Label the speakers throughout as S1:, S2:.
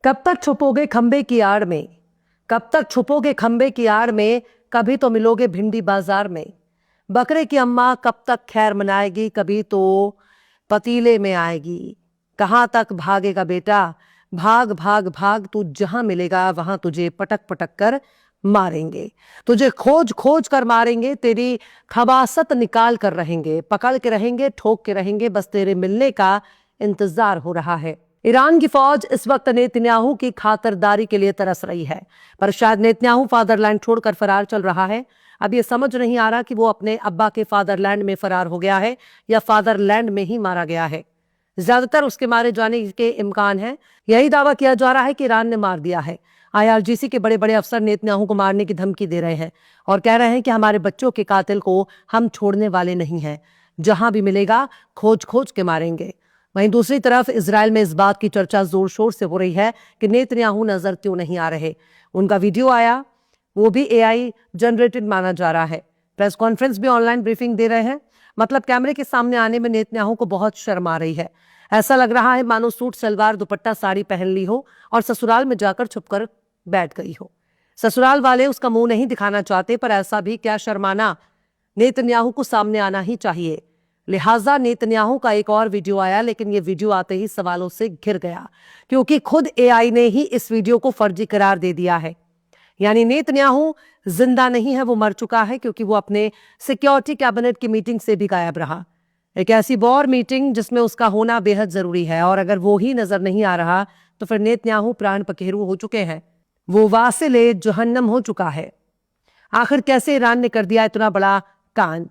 S1: कब तक छुपोगे खंबे की आड़ में, कब तक छुपोगे खंबे की आड़ में, कभी तो मिलोगे भिंडी बाजार में। बकरे की अम्मा कब तक खैर मनाएगी, कभी तो पतीले में आएगी। कहाँ तक भागेगा बेटा, भाग भाग भाग, तू जहां मिलेगा वहां तुझे पटक पटक कर मारेंगे, तुझे खोज खोज कर मारेंगे, तेरी खबासत निकाल कर रहेंगे, पकड़ के रहेंगे, ठोक के रहेंगे, बस तेरे मिलने का इंतजार हो रहा है। ईरान की फौज इस वक्त नेतन्याहू की खातिरदारी के लिए तरस रही है, पर शायद नेतन्याहू फादरलैंड छोड़कर फरार चल रहा है। अब यह समझ नहीं आ रहा कि वो अपने अब्बा के फादरलैंड में फरार हो गया है या फादरलैंड में ही मारा गया है। ज्यादातर उसके मारे जाने के इम्कान है। यही दावा किया जा रहा है कि ईरान ने मार दिया है। IRGC के बड़े बड़े अफसर नेतन्याहू को मारने की धमकी दे रहे हैं और कह रहे हैं कि हमारे बच्चों के कातिल को हम छोड़ने वाले नहीं हैं, जहां भी मिलेगा खोज खोज के मारेंगे। वहीं दूसरी तरफ इजराइल में इस बात की चर्चा जोर शोर से हो रही है कि नेतन्याहू नजर क्यों नहीं आ रहे। उनका वीडियो आया, वो भी AI जनरेटेड माना जा रहा है। प्रेस कॉन्फ्रेंस भी ऑनलाइन ब्रीफिंग दे रहे हैं। मतलब कैमरे के सामने आने में नेतन्याहू को बहुत शर्म आ रही है। ऐसा लग रहा है मानो सूट सलवार दुपट्टा साड़ी पहन ली हो और ससुराल में जाकर छुपकर बैठ गई हो। ससुराल वाले उसका मुंह नहीं दिखाना चाहते, पर ऐसा भी क्या शर्माना, नेतन्याहू को सामने आना ही चाहिए। लिहाजा नेतन्याहू का एक और वीडियो आया, लेकिन यह वीडियो आते ही सवालों से घिर गया, क्योंकि खुद AI ने ही इस वीडियो को फर्जी करार दे दिया है। यानी नेतन्याहू जिंदा नहीं है, वो मर चुका है, क्योंकि वो अपने सिक्योरिटी कैबिनेट की मीटिंग से भी गायब रहा। एक ऐसी वॉर मीटिंग जिसमें उसका होना बेहद जरूरी है, और अगर वो ही नजर नहीं आ रहा तो फिर नेतन्याहू प्राण पखेरु हो चुके हैं, वो वासिले जहन्नम हो चुका है। आखिर कैसे ईरान ने कर दिया इतना बड़ा कांड?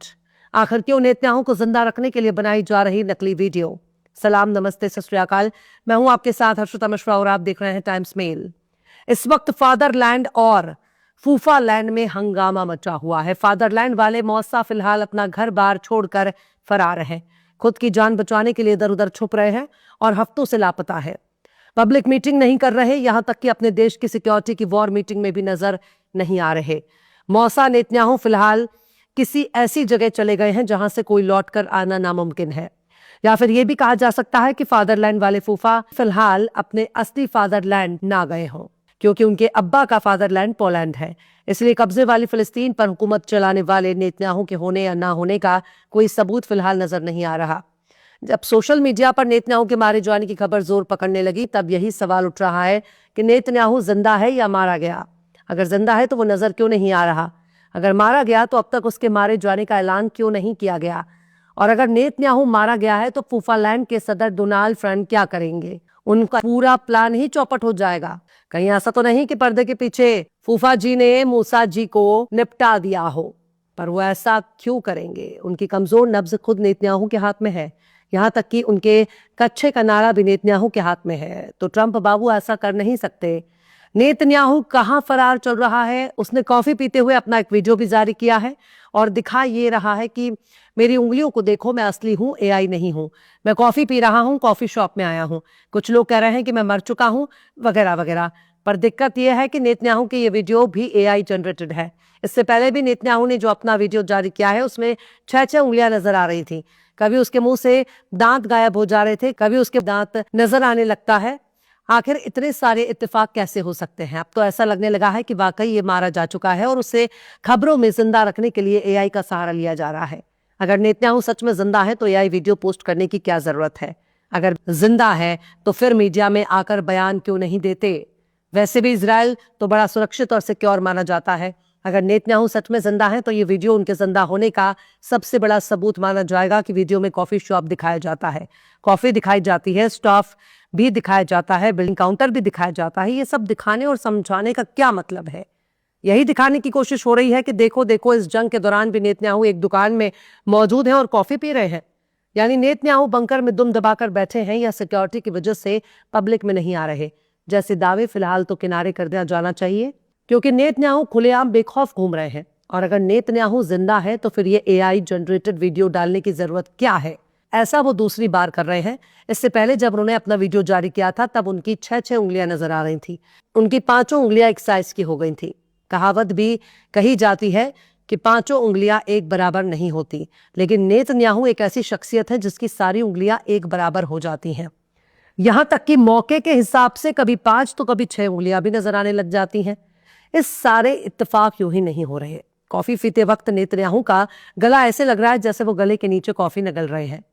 S1: आखिर क्यों नेतन्याहू को जिंदा रखने के लिए बनाई जा रही नकली वीडियो? सलाम, नमस्ते, सत श्री अकाल। मैं हूं आपके साथ हर्षिता मिश्रा और आप देख रहे हैं टाइम्स मेल। इस वक्त फादरलैंड और फूफालैंड में हंगामा मचा हुआ है। फादरलैंड वाले मौसा फिलहाल अपना घर बार छोड़कर फरार हैं, खुद की जान बचाने के लिए इधर उधर छुप रहे हैं और हफ्तों से लापता है। पब्लिक मीटिंग नहीं कर रहे, यहां तक कि अपने देश की सिक्योरिटी की वॉर मीटिंग में भी नजर नहीं आ रहे। मौसा नेतन्याहू फिलहाल किसी ऐसी जगह चले गए हैं जहां से कोई लौटकर आना नामुमकिन है, या फिर यह भी कहा जा सकता है कि फादरलैंड वाले फूफा फिलहाल अपने असली फादरलैंड ना गए हों, क्योंकि उनके अब्बा का फादरलैंड पोलैंड है। इसलिए कब्जे वाली फिलिस्तीन पर हुकूमत चलाने वाले नेतन्याहू के होने या ना होने का कोई सबूत फिलहाल नजर नहीं आ रहा। जब सोशल मीडिया पर नेतन्याहू के मारे जाने की खबर जोर पकड़ने लगी, तब यही सवाल उठ रहा है कि नेतन्याहू जिंदा है या मारा गया। अगर जिंदा है तो वो नजर क्यों नहीं आ रहा? अगर मारा गया तो अब तक उसके मारे जाने का ऐलान क्यों नहीं किया गया? और अगर नेतन्याहू मारा गया है तो फूफालैंड के सदर डोनाल्ड ट्रंप क्या करेंगे? उनका पूरा प्लान ही चौपट हो जाएगा। कहीं ऐसा तो नहीं कि पर्दे के पीछे फूफा जी ने मूसा जी को निपटा दिया हो? पर वो ऐसा क्यों करेंगे? उनकी कमजोर नब्ज खुद नेतन्याहू के हाथ में है, यहां तक कि उनके कच्छे का नारा भी नेतन्याहू के हाथ में है। तो ट्रंप बाबू ऐसा कर नहीं सकते। नेतन्याहू कहां फरार चल रहा है? उसने कॉफी पीते हुए अपना एक वीडियो भी जारी किया है और दिखा ये रहा है कि मेरी उंगलियों को देखो, मैं असली हूं, AI नहीं हूं। मैं कॉफी पी रहा हूं, कॉफी शॉप में आया हूं। कुछ लोग कह रहे हैं कि मैं मर चुका हूं, वगैरह वगैरह। पर दिक्कत यह है कि नेतन्याहू की ये वीडियो भी AI जनरेटेड है। इससे पहले भी नेतन्याहू ने जो अपना वीडियो जारी किया है उसमें 6-6 उंगलियां नजर आ रही थी। कभी उसके मुंह से दांत गायब हो जा रहे थे, कभी उसके दांत नजर आने लगता है। आखिर इतने सारे इत्तेफाक कैसे हो सकते हैं? अब तो ऐसा लगने लगा है कि वाकई ये मारा जा चुका है और उसे खबरों में जिंदा रखने के लिए AI का सहारा लिया जा रहा है। अगर नेतन्याहू सच में जिंदा है तो AI वीडियो पोस्ट करने की क्या जरूरत है? अगर जिंदा है तो फिर मीडिया में आकर बयान क्यों नहीं देते? वैसे भी इजराइल तो बड़ा सुरक्षित और सिक्योर माना जाता है। अगर नेतन्याहू सच में जिंदा है तो ये वीडियो उनके जिंदा होने का सबसे बड़ा सबूत माना जाएगा कि वीडियो में कॉफी शॉप दिखाया जाता है, कॉफी दिखाई जाती है, स्टाफ भी दिखाया जाता है, बिलिंग काउंटर भी दिखाया जाता है। ये सब दिखाने और समझाने का क्या मतलब है? यही दिखाने की कोशिश हो रही है कि देखो देखो, इस जंग के दौरान भी नेतन्याहू एक दुकान में मौजूद हैं और कॉफी पी रहे हैं। यानी नेतन्याहू बंकर में दुम दबाकर बैठे हैं या सिक्योरिटी की वजह से पब्लिक में नहीं आ रहे? जैसे दावे फिलहाल तो किनारे कर दिया जाना चाहिए, क्योंकि नेतन्याहू खुलेआम बेखौफ घूम रहे हैं। और अगर नेतन्याहू जिंदा है तो फिर ये AI जनरेटेड वीडियो डालने की जरूरत क्या है? ऐसा वो दूसरी बार कर रहे हैं। इससे पहले जब उन्होंने अपना वीडियो जारी किया था तब उनकी 6-6 उंगलियां नजर आ रही थी। उनकी 5 उंगलियां एक साइज की हो गई थी। कहावत भी कही जाती है कि 5 उंगलियां एक बराबर नहीं होती, लेकिन नेतन्याहू एक ऐसी शख्सियत है जिसकी सारी उंगलियां एक बराबर हो जाती हैं। यहां तक कि मौके के हिसाब से कभी 5 तो कभी 6 उंगलियां भी नजर आने लग जाती हैं। इस सारे इत्तेफाक यूं ही नहीं हो रहे। कॉफी पीते वक्त नेतन्याहू का गला ऐसे लग रहा है जैसे वो गले के नीचे कॉफी निगल रहे हैं।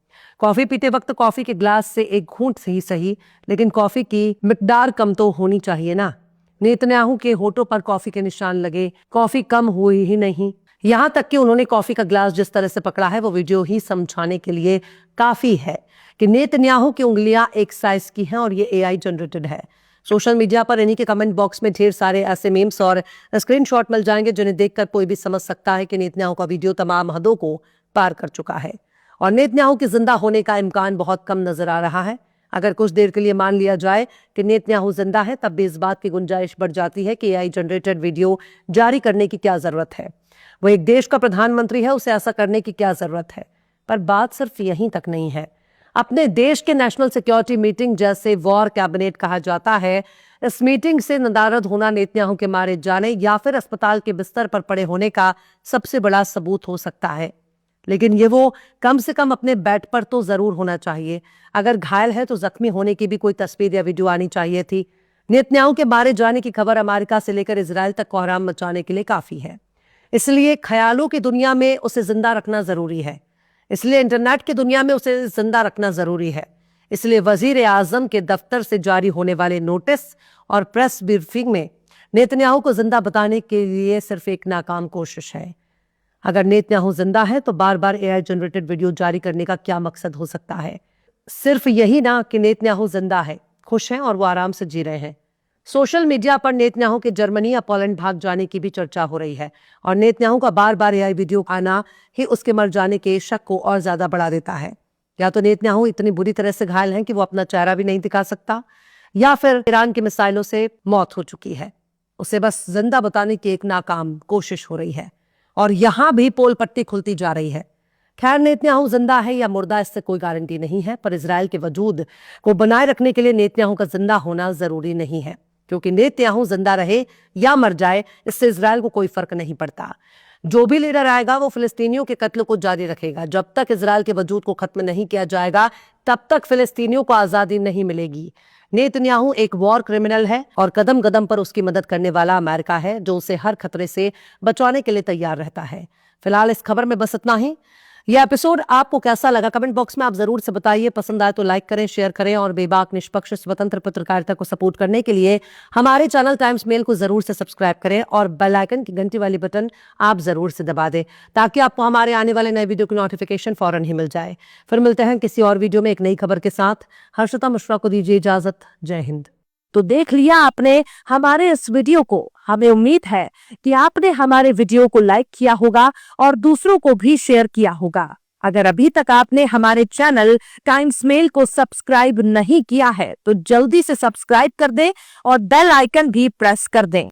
S1: कॉफी पीते वक्त कॉफी के ग्लास से एक घूंट सही सही, लेकिन कॉफी की मिकदार कम तो होनी चाहिए ना। नेतन्याहू के होठों पर कॉफी के निशान लगे, कॉफी कम हुई ही नहीं। यहां तक कि उन्होंने कॉफी का ग्लास जिस तरह से पकड़ा है वो वीडियो ही समझाने के लिए काफी है कि नेतन्याहू की उंगलियां एक साइज की हैं और ये एआई जनरेटेड है। सोशल मीडिया पर इन्हीं के कमेंट बॉक्स में ढेर सारे ऐसे मीम्स और स्क्रीनशॉट मिल जाएंगे जिन्हें देखकर कोई भी समझ सकता है कि नेतन्याहू का वीडियो तमाम हदों को पार कर चुका है और नेतन्याहू के जिंदा होने का इम्कान बहुत कम नजर आ रहा है। अगर कुछ देर के लिए मान लिया जाए कि नेतन्याहू जिंदा है, तब भी इस बात की गुंजाइश बढ़ जाती है कि एआई जनरेटेड वीडियो जारी करने की क्या जरूरत है। वो एक देश का प्रधानमंत्री है, उसे ऐसा करने की क्या जरूरत है। पर बात सिर्फ यहीं तक नहीं है। अपने देश के नेशनल सिक्योरिटी मीटिंग, जैसे वॉर कैबिनेट कहा जाता है, इस मीटिंग से नदारद होना नेतन्याहू के मारे जाने या फिर अस्पताल के बिस्तर पर पड़े होने का सबसे बड़ा सबूत हो सकता है। लेकिन ये वो कम से कम अपने बेड पर तो जरूर होना चाहिए। अगर घायल है तो जख्मी होने की भी कोई तस्वीर या वीडियो आनी चाहिए थी। नेतन्याहू के मारे जाने की खबर अमेरिका से लेकर इजराइल तक कोहराम मचाने के लिए काफी है। इसलिए ख्यालों की दुनिया में उसे जिंदा रखना जरूरी है। इसलिए इंटरनेट की दुनिया में उसे जिंदा रखना जरूरी है। इसलिए वजीर आजम के दफ्तर से जारी होने वाले नोटिस और प्रेस ब्रीफिंग में नेतन्याहू को जिंदा बताने के लिए सिर्फ एक नाकाम कोशिश है। अगर नेतन्याहू जिंदा है तो बार बार एआई जनरेटेड वीडियो जारी करने का क्या मकसद हो सकता है? सिर्फ यही ना कि नेतन्याहू जिंदा है, खुश हैं और वो आराम से जी रहे हैं। सोशल मीडिया पर नेतन्याहू के जर्मनी या पोलैंड भाग जाने की भी चर्चा हो रही है और नेतन्याहू का बार बार एआई वीडियो आना ही उसके मर जाने के शक को और ज्यादा बढ़ा देता है। या तो नेतन्याहू इतनी बुरी तरह से घायल हैं कि वो अपना चेहरा भी नहीं दिखा सकता, या फिर ईरान के मिसाइलों से मौत हो चुकी है। उसे बस जिंदा बताने की एक नाकाम कोशिश हो रही है और यहां भी पोल पट्टी खुलती जा रही है। खैर, नेतन्याहू जिंदा है या मुर्दा इससे कोई गारंटी नहीं है, पर इजराइल के वजूद को बनाए रखने के लिए नेतन्याहू का जिंदा होना जरूरी नहीं है, क्योंकि नेतन्याहू जिंदा रहे या मर जाए इससे इजराइल को कोई फर्क नहीं पड़ता। जो भी लीडर आएगा वो फिलिस्तीनियों के कत्ल को जारी रखेगा। जब तक इजराइल के वजूद को खत्म नहीं किया जाएगा तब तक फिलिस्तीनियों को आजादी नहीं मिलेगी। नेतन्याहू एक वॉर क्रिमिनल है और कदम कदम पर उसकी मदद करने वाला अमेरिका है, जो उसे हर खतरे से बचाने के लिए तैयार रहता है। फिलहाल इस खबर में बस इतना ही। यह एपिसोड आपको कैसा लगा कमेंट बॉक्स में आप जरूर से बताइए। पसंद आए तो लाइक करें, शेयर करें और बेबाक निष्पक्ष स्वतंत्र पत्रकारिता को सपोर्ट करने के लिए हमारे चैनल टाइम्स मेल को जरूर से सब्सक्राइब करें और बेल आइकन की घंटी वाली बटन आप जरूर से दबा दें, ताकि आपको हमारे आने वाले नए वीडियो की नोटिफिकेशन फौरन ही मिल जाए। फिर मिलते हैं किसी और वीडियो में एक नई खबर के साथ। हर्षिता मिश्रा को दीजिए इजाजत। जय हिंद।
S2: तो देख लिया आपने हमारे इस वीडियो को। हमें उम्मीद है कि आपने हमारे वीडियो को लाइक किया होगा और दूसरों को भी शेयर किया होगा। अगर अभी तक आपने हमारे चैनल टाइम्स मेल को सब्सक्राइब नहीं किया है तो जल्दी से सब्सक्राइब कर दें और बेल आइकन भी प्रेस कर दें।